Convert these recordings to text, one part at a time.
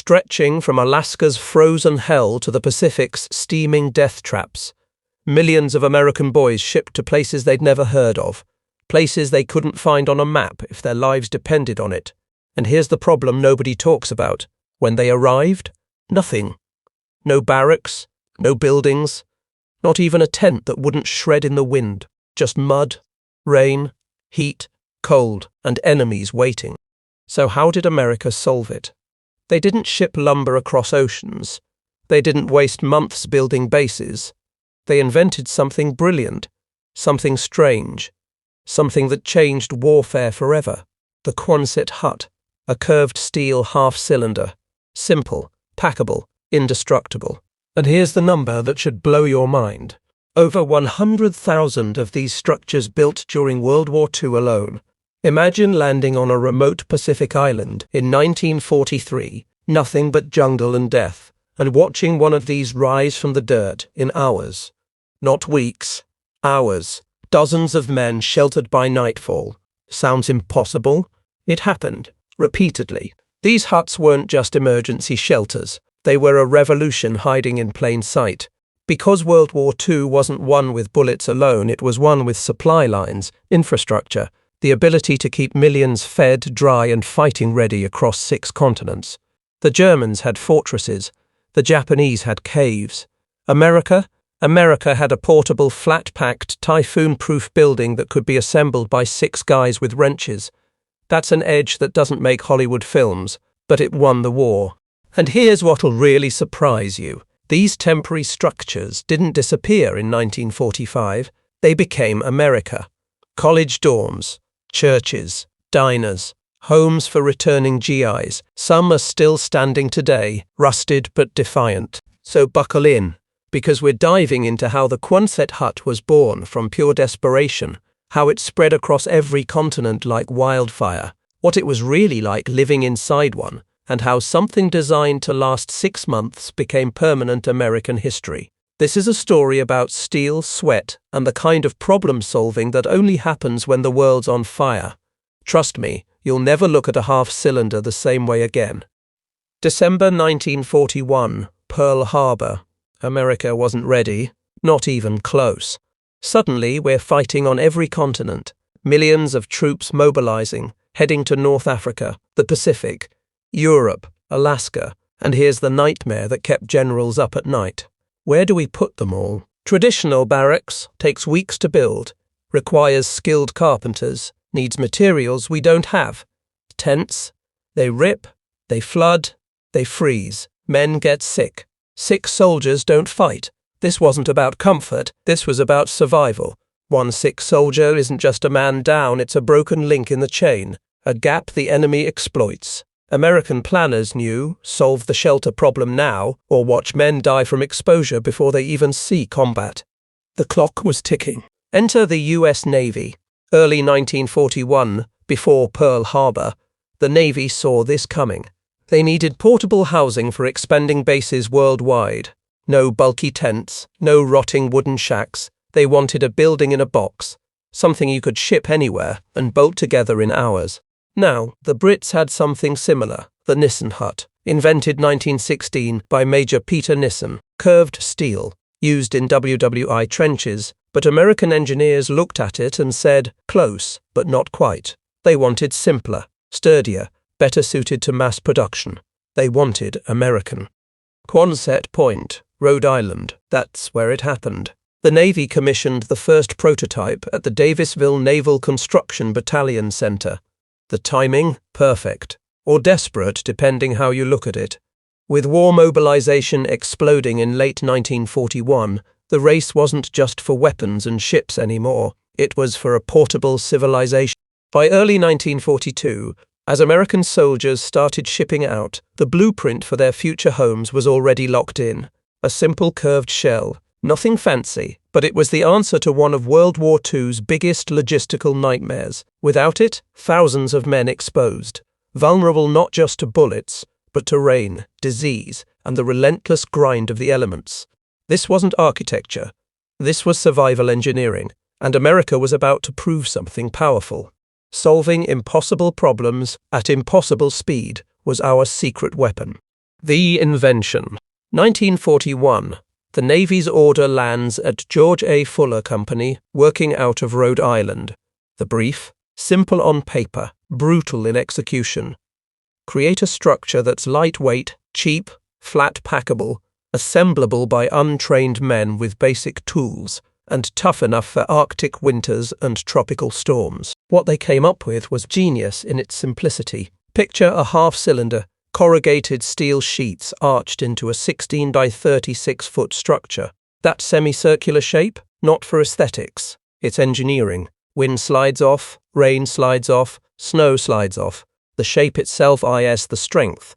stretching from Alaska's frozen hell to the Pacific's steaming death traps. Millions of American boys shipped to places they'd never heard of, places they couldn't find on a map if their lives depended on it. And here's the problem nobody talks about. When they arrived, nothing. No barracks, no buildings, not even a tent that wouldn't shred in the wind. Just mud, rain, heat, cold, and enemies waiting. So how did America solve it? They didn't ship lumber across oceans. They didn't waste months building bases. They invented something brilliant, something strange, something that changed warfare forever. The Quonset Hut, a curved steel half-cylinder. Simple, packable, indestructible. And here's the number that should blow your mind. Over 100,000 of these structures built during World War II alone. Imagine landing on a remote Pacific island in 1943, nothing but jungle and death, and watching one of these rise from the dirt in hours. Not weeks, hours. Dozens of men sheltered by nightfall. Sounds impossible? It happened, repeatedly. These huts weren't just emergency shelters. They were a revolution hiding in plain sight. Because World War II wasn't won with bullets alone, it was won with supply lines, infrastructure, the ability to keep millions fed, dry, and fighting ready across 6 continents. The Germans had fortresses. The Japanese had caves. America had a portable, flat-packed, typhoon-proof building that could be assembled by 6 guys with wrenches. That's an edge that doesn't make Hollywood films, but it won the war. And here's what'll really surprise you. These temporary structures didn't disappear in 1945. They became America. College dorms, churches, diners, homes for returning GIs. Some are still standing today, rusted but defiant. So buckle in, because we're diving into how the Quonset Hut was born from pure desperation, how it spread across every continent like wildfire, what it was really like living inside one, and how something designed to last 6 months became permanent American history. This is a story about steel, sweat, and the kind of problem-solving that only happens when the world's on fire. Trust me, you'll never look at a half-cylinder the same way again. December 1941, Pearl Harbor. America wasn't ready, not even close. Suddenly, we're fighting on every continent. Millions of troops mobilizing, heading to North Africa, the Pacific, Europe, Alaska, and here's the nightmare that kept generals up at night. Where do we put them all? Traditional barracks takes weeks to build, requires skilled carpenters, needs materials we don't have. Tents, they rip, they flood, they freeze. Men get sick. Sick soldiers don't fight. This wasn't about comfort, this was about survival. One sick soldier isn't just a man down, it's a broken link in the chain, a gap the enemy exploits. American planners knew, solve the shelter problem now, or watch men die from exposure before they even see combat. The clock was ticking. Enter the US Navy. Early 1941, before Pearl Harbor, the Navy saw this coming. They needed portable housing for expanding bases worldwide. No bulky tents, no rotting wooden shacks. They wanted a building in a box, something you could ship anywhere and bolt together in hours. Now, the Brits had something similar, the Nissen hut, invented 1916 by Major Peter Nissen, curved steel, used in WWII trenches, but American engineers looked at it and said, close, but not quite. They wanted simpler, sturdier, better suited to mass production. They wanted American. Quonset Point, Rhode Island, that's where it happened. The Navy commissioned the first prototype at the Davisville Naval Construction Battalion Center. The timing, perfect, or desperate depending how you look at it. With war mobilization exploding in late 1941, the race wasn't just for weapons and ships anymore, it was for a portable civilization. By early 1942, as American soldiers started shipping out, the blueprint for their future homes was already locked in. A simple curved shell, nothing fancy, but it was the answer to one of World War II's biggest logistical nightmares. Without it, thousands of men exposed, vulnerable not just to bullets, but to rain, disease, and the relentless grind of the elements. This wasn't architecture. This was survival engineering, and America was about to prove something powerful. Solving impossible problems at impossible speed was our secret weapon. The invention. 1941. The Navy's order lands at George A. Fuller Company, working out of Rhode Island. The brief: simple on paper, brutal in execution. Create a structure that's lightweight, cheap, flat packable, assemblable by untrained men with basic tools, and tough enough for Arctic winters and tropical storms. What they came up with was genius in its simplicity. Picture a half-cylinder, corrugated steel sheets arched into a 16 by 36-foot structure. That semicircular shape? Not for aesthetics. It's engineering. Wind slides off, rain slides off, snow slides off. The shape itself is the strength.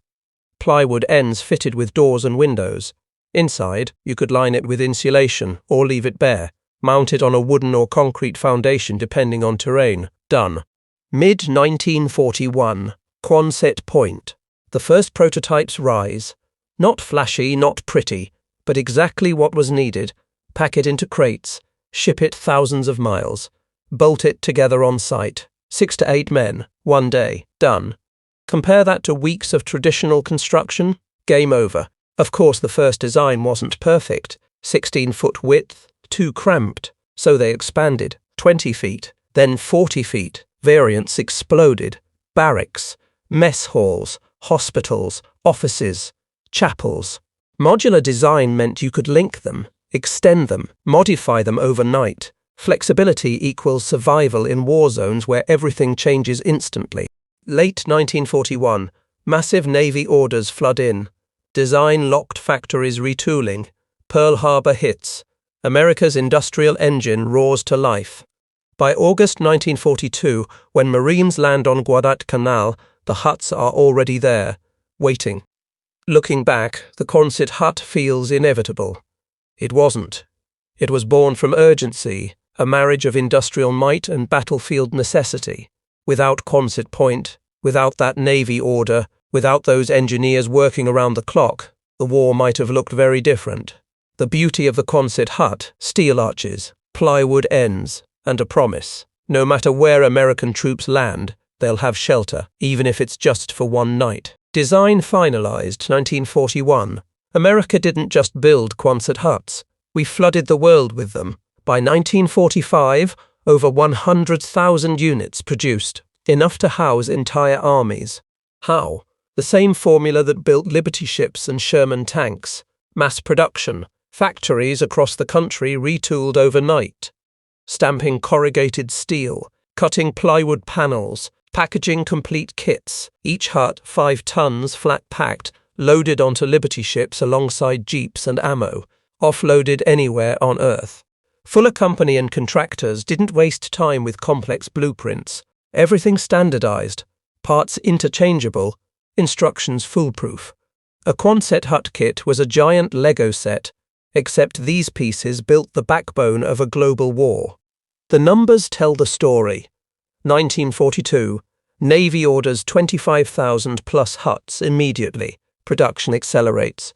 Plywood ends fitted with doors and windows. Inside, you could line it with insulation or leave it bare. Mount it on a wooden or concrete foundation depending on terrain. Done. Mid-1941. Quonset Point. The first prototypes rise. Not flashy, not pretty, but exactly what was needed. Pack it into crates. Ship it thousands of miles. Bolt it together on site. 6 to 8 men. 1 day. Done. Compare that to weeks of traditional construction. Game over. Of course, the first design wasn't perfect. 16-foot width, too cramped. So they expanded. 20 feet, then 40 feet. Variants exploded. Barracks, mess halls, hospitals, offices, chapels. Modular design meant you could link them, extend them, modify them overnight. Flexibility equals survival in war zones where everything changes instantly. Late 1941, massive Navy orders flood in. Design locked factories retooling. Pearl Harbor hits. America's industrial engine roars to life. By August 1942, when Marines land on Guadalcanal, the huts are already there, waiting. Looking back, the Quonset hut feels inevitable. It wasn't. It was born from urgency, a marriage of industrial might and battlefield necessity. Without Quonset Point, without that Navy order, without those engineers working around the clock, the war might have looked very different. The beauty of the Quonset hut: steel arches, plywood ends, and a promise. No matter where American troops land, they'll have shelter, even if it's just for one night. Design finalized 1941. America didn't just build Quonset huts. We flooded the world with them. By 1945, over 100,000 units produced, enough to house entire armies. How? The same formula that built Liberty ships and Sherman tanks. Mass production. Factories across the country retooled overnight. Stamping corrugated steel, cutting plywood panels, packaging complete kits. Each hut 5 tons flat packed, loaded onto Liberty ships alongside jeeps and ammo, offloaded anywhere on Earth. Fuller Company and contractors didn't waste time with complex blueprints. Everything standardized, parts interchangeable, instructions foolproof. A Quonset hut kit was a giant Lego set, except these pieces built the backbone of a global war. The numbers tell the story. 1942, Navy orders 25,000 plus huts immediately. Production accelerates.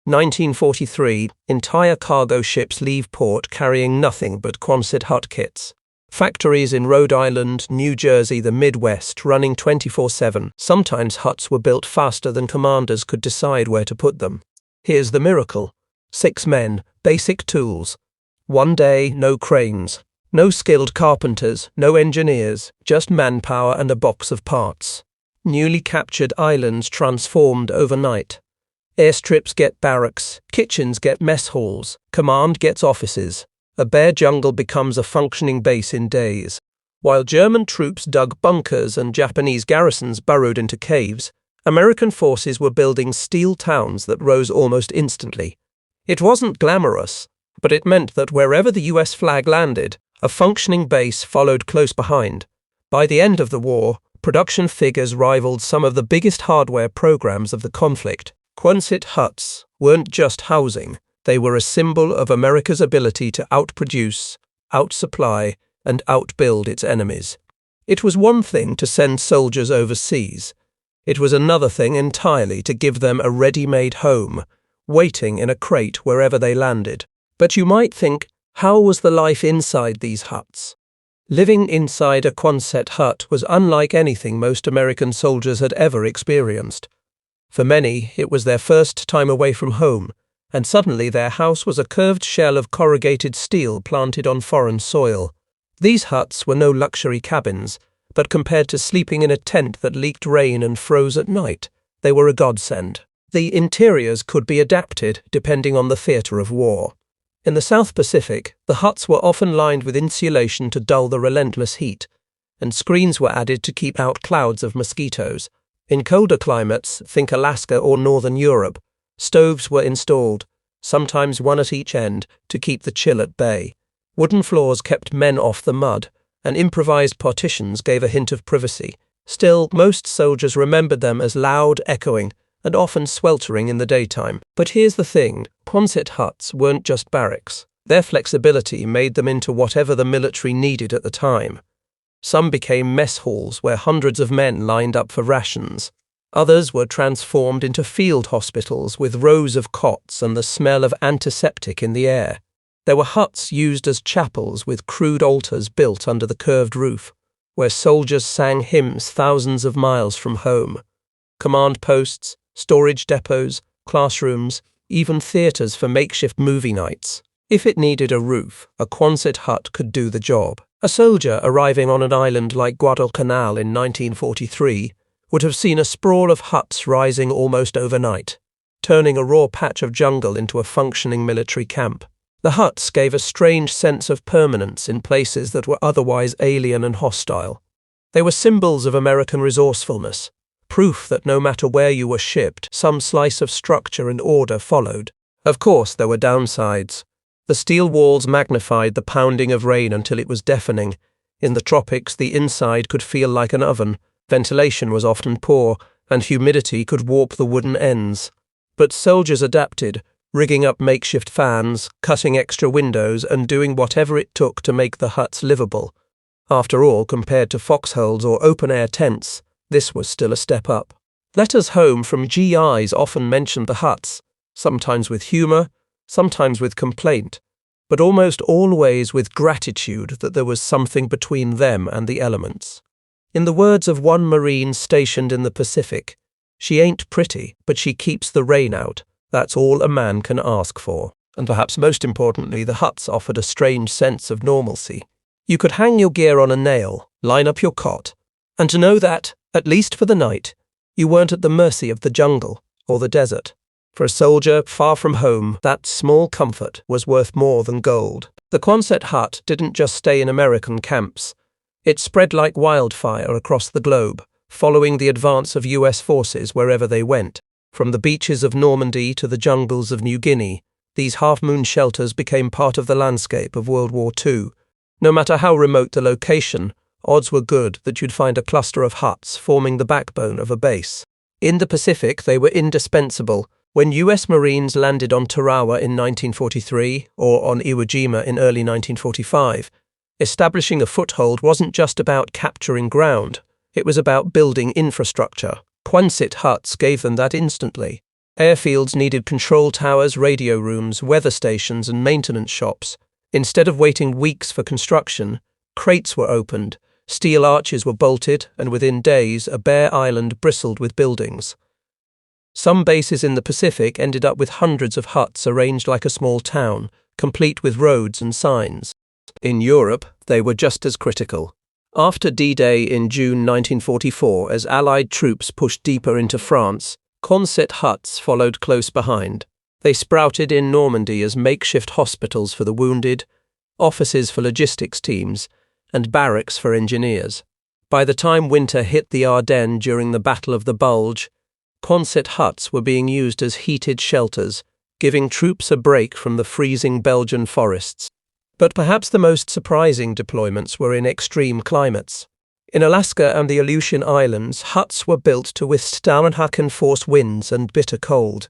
1943, entire cargo ships leave port carrying nothing but Quonset hut kits. Factories in Rhode Island, New Jersey, the Midwest, running 24/7. Sometimes huts were built faster than commanders could decide where to put them. Here's the miracle. 6 men, basic tools. 1 day, no cranes. No skilled carpenters, no engineers, just manpower and a box of parts. Newly captured islands transformed overnight. Airstrips get barracks, kitchens get mess halls, command gets offices. A bare jungle becomes a functioning base in days. While German troops dug bunkers and Japanese garrisons burrowed into caves, American forces were building steel towns that rose almost instantly. It wasn't glamorous, but it meant that wherever the US flag landed, a functioning base followed close behind. By the end of the war, production figures rivaled some of the biggest hardware programs of the conflict. Quonset huts weren't just housing, they were a symbol of America's ability to outproduce, outsupply, and outbuild its enemies. It was one thing to send soldiers overseas. It was another thing entirely to give them a ready-made home, waiting in a crate wherever they landed. But you might think, how was the life inside these huts? Living inside a Quonset hut was unlike anything most American soldiers had ever experienced. For many, it was their first time away from home, and suddenly their house was a curved shell of corrugated steel planted on foreign soil. These huts were no luxury cabins, but compared to sleeping in a tent that leaked rain and froze at night, they were a godsend. The interiors could be adapted depending on the theatre of war. In the South Pacific, the huts were often lined with insulation to dull the relentless heat, and screens were added to keep out clouds of mosquitoes. In colder climates, think Alaska or northern Europe, stoves were installed, sometimes one at each end, to keep the chill at bay. Wooden floors kept men off the mud, and improvised partitions gave a hint of privacy. Still, most soldiers remembered them as loud, echoing, and often sweltering in the daytime. But here's the thing, Quonset huts weren't just barracks. Their flexibility made them into whatever the military needed at the time. Some became mess halls where hundreds of men lined up for rations. Others were transformed into field hospitals with rows of cots and the smell of antiseptic in the air. There were huts used as chapels with crude altars built under the curved roof, where soldiers sang hymns thousands of miles from home. Command posts, storage depots, classrooms, even theatres for makeshift movie nights. If it needed a roof, a Quonset hut could do the job. A soldier arriving on an island like Guadalcanal in 1943 would have seen a sprawl of huts rising almost overnight, turning a raw patch of jungle into a functioning military camp. The huts gave a strange sense of permanence in places that were otherwise alien and hostile. They were symbols of American resourcefulness, proof that no matter where you were shipped, some slice of structure and order followed. Of course, there were downsides. The steel walls magnified the pounding of rain until it was deafening. In the tropics, the inside could feel like an oven. Ventilation was often poor, and humidity could warp the wooden ends. But soldiers adapted, rigging up makeshift fans, cutting extra windows, and doing whatever it took to make the huts livable. After all, compared to foxholes or open-air tents, this was still a step up. Letters home from GIs often mentioned the huts, sometimes with humour, sometimes with complaint, but almost always with gratitude that there was something between them and the elements. In the words of one Marine stationed in the Pacific, "She ain't pretty, but she keeps the rain out. That's all a man can ask for." And perhaps most importantly, the huts offered a strange sense of normalcy. You could hang your gear on a nail, line up your cot, and to know that, at least for the night, you weren't at the mercy of the jungle or the desert. For a soldier far from home, that small comfort was worth more than gold. The Quonset hut didn't just stay in American camps. It spread like wildfire across the globe, following the advance of US forces wherever they went. From the beaches of Normandy to the jungles of New Guinea, these half-moon shelters became part of the landscape of World War II. No matter how remote the location, odds were good that you'd find a cluster of huts forming the backbone of a base. In the Pacific, they were indispensable. When US Marines landed on Tarawa in 1943 or on Iwo Jima in early 1945, establishing a foothold wasn't just about capturing ground, it was about building infrastructure. Quonset huts gave them that instantly. Airfields needed control towers, radio rooms, weather stations, and maintenance shops. Instead of waiting weeks for construction, crates were opened, steel arches were bolted, and within days a bare island bristled with buildings. Some bases in the Pacific ended up with hundreds of huts arranged like a small town, complete with roads and signs. In Europe, they were just as critical. After D-Day in June 1944, as Allied troops pushed deeper into France, Quonset huts followed close behind. They sprouted in Normandy as makeshift hospitals for the wounded, offices for logistics teams, and barracks for engineers. By the time winter hit the Ardennes during the Battle of the Bulge, Quonset huts were being used as heated shelters, giving troops a break from the freezing Belgian forests. But perhaps the most surprising deployments were in extreme climates. In Alaska and the Aleutian Islands, huts were built to withstand hurricane-force winds and bitter cold.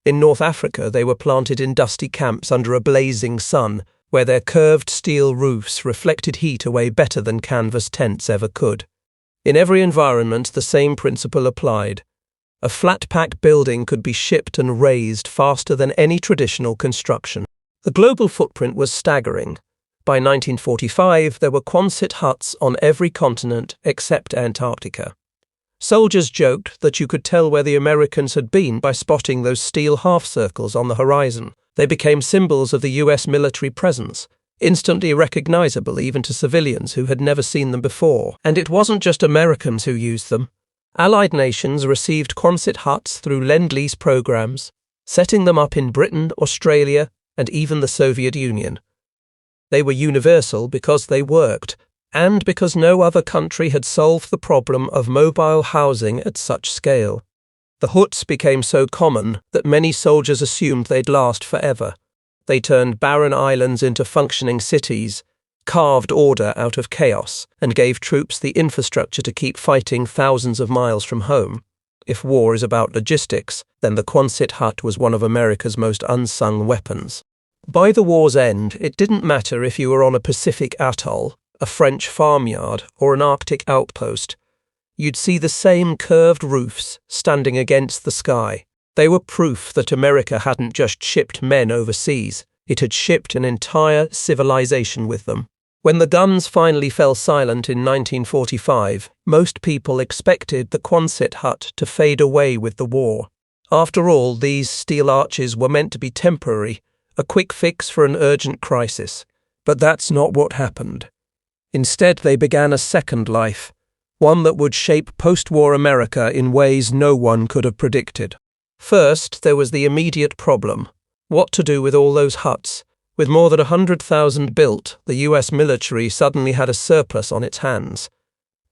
In North Africa, they were planted in dusty camps under a blazing sun, where their curved steel roofs reflected heat away better than canvas tents ever could. In every environment, the same principle applied. A flat-pack building could be shipped and raised faster than any traditional construction. The global footprint was staggering. By 1945, there were Quonset huts on every continent except Antarctica. Soldiers joked that you could tell where the Americans had been by spotting those steel half-circles on the horizon. They became symbols of the US military presence, instantly recognizable even to civilians who had never seen them before. And it wasn't just Americans who used them. Allied nations received Quonset huts through Lend-Lease programs, setting them up in Britain, Australia, and even the Soviet Union. They were universal because they worked, and because no other country had solved the problem of mobile housing at such scale. The huts became so common that many soldiers assumed they'd last forever. They turned barren islands into functioning cities, carved order out of chaos, and gave troops the infrastructure to keep fighting thousands of miles from home. If war is about logistics, then the Quonset hut was one of America's most unsung weapons. By the war's end, it didn't matter if you were on a Pacific atoll, a French farmyard, or an Arctic outpost. You'd see the same curved roofs standing against the sky. They were proof that America hadn't just shipped men overseas, it had shipped an entire civilization with them. When the guns finally fell silent in 1945, most people expected the Quonset hut to fade away with the war. After all, these steel arches were meant to be temporary, a quick fix for an urgent crisis. But that's not what happened. Instead, they began a second life, one that would shape post-war America in ways no one could have predicted. First, there was the immediate problem: what to do with all those huts? With more than 100,000 built, the US military suddenly had a surplus on its hands.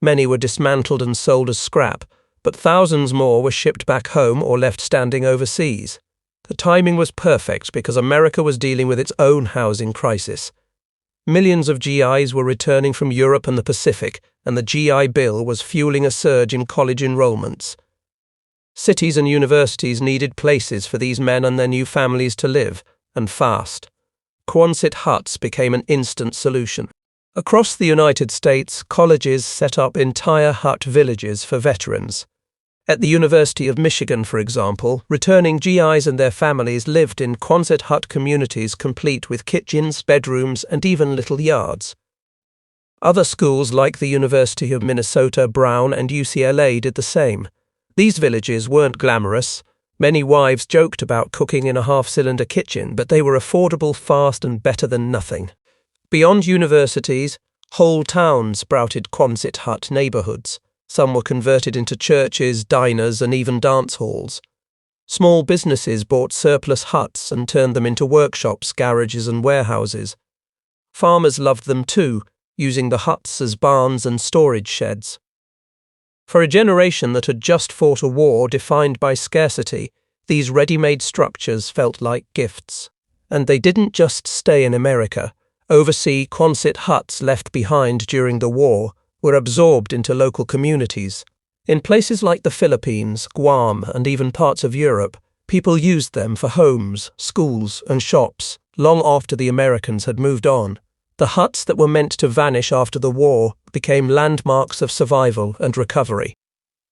Many were dismantled and sold as scrap, but thousands more were shipped back home or left standing overseas. The timing was perfect because America was dealing with its own housing crisis. Millions of GIs were returning from Europe and the Pacific, and the GI Bill was fueling a surge in college enrollments. Cities and universities needed places for these men and their new families to live, and fast. Quonset huts became an instant solution. Across the United States, colleges set up entire hut villages for veterans. At the University of Michigan, for example, returning GIs and their families lived in Quonset hut communities complete with kitchens, bedrooms, and even little yards. Other schools like the University of Minnesota, Brown, and UCLA did the same. These villages weren't glamorous. Many wives joked about cooking in a half-cylinder kitchen, but they were affordable, fast, and better than nothing. Beyond universities, whole towns sprouted Quonset hut neighborhoods. Some were converted into churches, diners, and even dance halls. Small businesses bought surplus huts and turned them into workshops, garages, and warehouses. Farmers loved them too, using the huts as barns and storage sheds. For a generation that had just fought a war defined by scarcity, these ready-made structures felt like gifts. And they didn't just stay in America. Overseas Quonset huts left behind during the war were absorbed into local communities. In places like the Philippines, Guam, and even parts of Europe, people used them for homes, schools, and shops, long after the Americans had moved on. The huts that were meant to vanish after the war became landmarks of survival and recovery.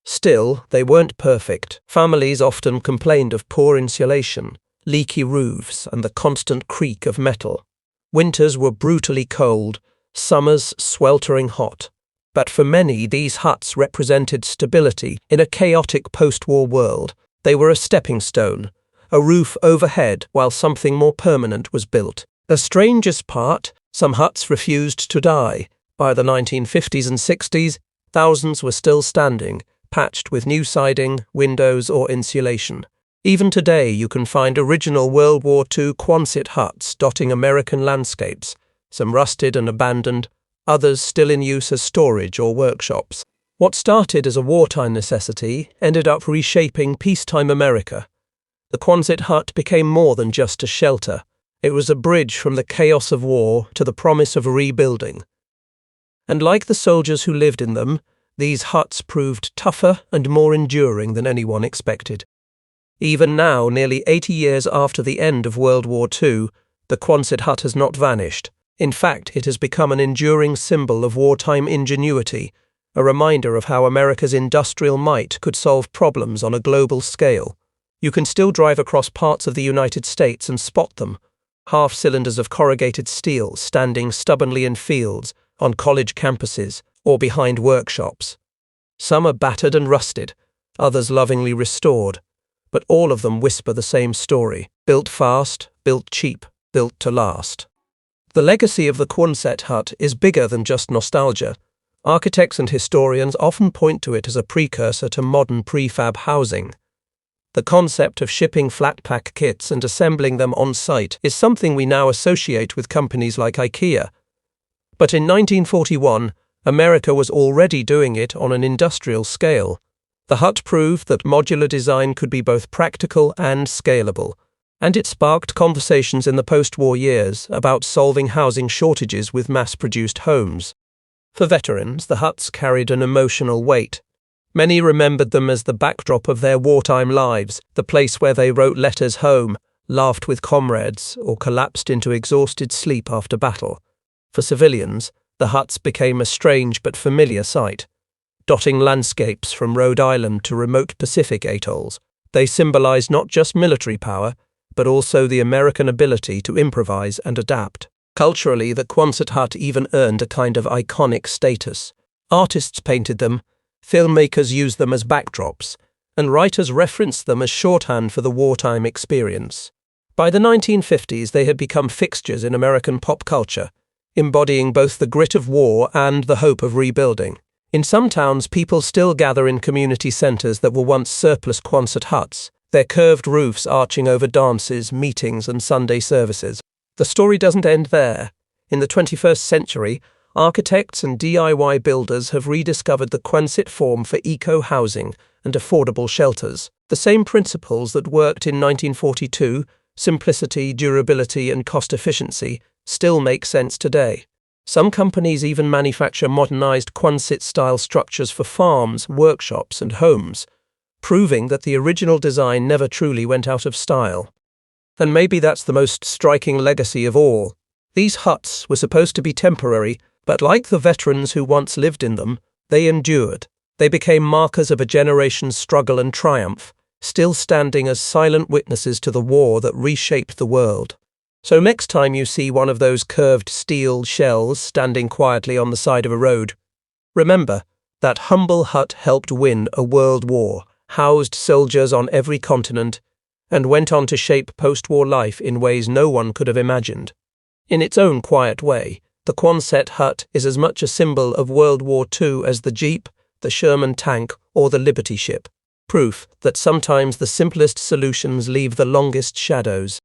Still, they weren't perfect. Families often complained of poor insulation, leaky roofs, and the constant creak of metal. Winters were brutally cold, summers sweltering hot. But for many, these huts represented stability in a chaotic post-war world. They were a stepping stone, a roof overhead while something more permanent was built. The strangest part, some huts refused to die. By the 1950s and 60s, thousands were still standing, patched with new siding, windows, or insulation. Even today, you can find original World War II Quonset huts dotting American landscapes, some rusted and abandoned, others still in use as storage or workshops. What started as a wartime necessity ended up reshaping peacetime America. The Quonset hut became more than just a shelter. It was a bridge from the chaos of war to the promise of rebuilding. And like the soldiers who lived in them, these huts proved tougher and more enduring than anyone expected. Even now, nearly 80 years after the end of World War II, the Quonset hut has not vanished. In fact, it has become an enduring symbol of wartime ingenuity, a reminder of how America's industrial might could solve problems on a global scale. You can still drive across parts of the United States and spot them, half-cylinders of corrugated steel standing stubbornly in fields, on college campuses, or behind workshops. Some are battered and rusted, others lovingly restored, but all of them whisper the same story: built fast, built cheap, built to last. The legacy of the Quonset hut is bigger than just nostalgia. Architects and historians often point to it as a precursor to modern prefab housing. The concept of shipping flat-pack kits and assembling them on-site is something we now associate with companies like IKEA. But in 1941, America was already doing it on an industrial scale. The hut proved that modular design could be both practical and scalable, and it sparked conversations in the post-war years about solving housing shortages with mass-produced homes. For veterans, the huts carried an emotional weight. Many remembered them as the backdrop of their wartime lives, the place where they wrote letters home, laughed with comrades, or collapsed into exhausted sleep after battle. For civilians, the huts became a strange but familiar sight. Dotting landscapes from Rhode Island to remote Pacific atolls, they symbolized not just military power, but also the American ability to improvise and adapt. Culturally, the Quonset hut even earned a kind of iconic status. Artists painted them, filmmakers used them as backdrops, and writers referenced them as shorthand for the wartime experience. By the 1950s, they had become fixtures in American pop culture, embodying both the grit of war and the hope of rebuilding. In some towns, people still gather in community centers that were once surplus Quonset huts, their curved roofs arching over dances, meetings, and Sunday services. The story doesn't end there. In the 21st century, architects and DIY builders have rediscovered the Quonset form for eco-housing and affordable shelters. The same principles that worked in 1942, simplicity, durability, and cost efficiency, still make sense today. Some companies even manufacture modernized Quonset-style structures for farms, workshops, and homes, proving that the original design never truly went out of style. And maybe that's the most striking legacy of all. These huts were supposed to be temporary, but like the veterans who once lived in them, they endured. They became markers of a generation's struggle and triumph, still standing as silent witnesses to the war that reshaped the world. So next time you see one of those curved steel shells standing quietly on the side of a road, remember that humble hut helped win a world war, housed soldiers on every continent, and went on to shape post-war life in ways no one could have imagined. In its own quiet way, the Quonset hut is as much a symbol of World War II as the Jeep, the Sherman tank, or the Liberty ship. Proof that sometimes the simplest solutions leave the longest shadows.